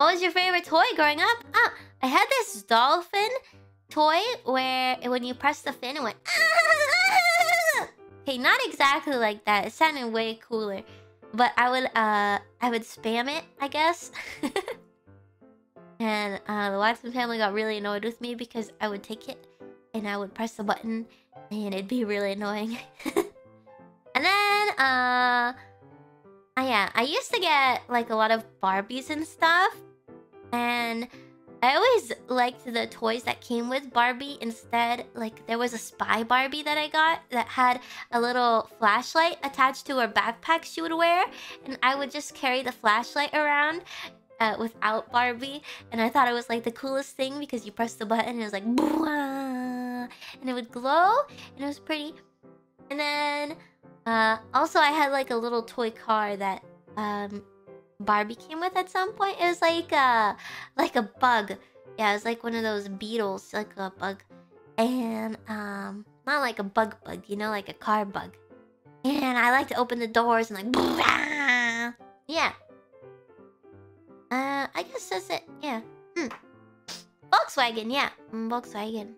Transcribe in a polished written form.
What was your favorite toy growing up? Ah, I had this dolphin toy where when you press the fin, it went. Okay, not exactly like that. It sounded way cooler, but I would spam it, I guess. And the Waxman family got really annoyed with me because I would take it and I would press the button and it'd be really annoying. And then yeah, I used to get like a lot of Barbies and stuff, and I always liked the toys that came with Barbie instead. Like, there was a spy Barbie that I got that had a little flashlight attached to her backpack she would wear, and I would just carry the flashlight around without Barbie, and I thought it was like the coolest thing because you press the button and it was like and it would glow and it was pretty. And then also I had like a little toy car that Barbie came with at some point. It was like a bug. Yeah, it was like one of those beetles, like a bug. And not like a bug, you know, like a car bug. And I like to open the doors and like yeah. I guess that's it. Yeah. Volkswagen, yeah. Volkswagen.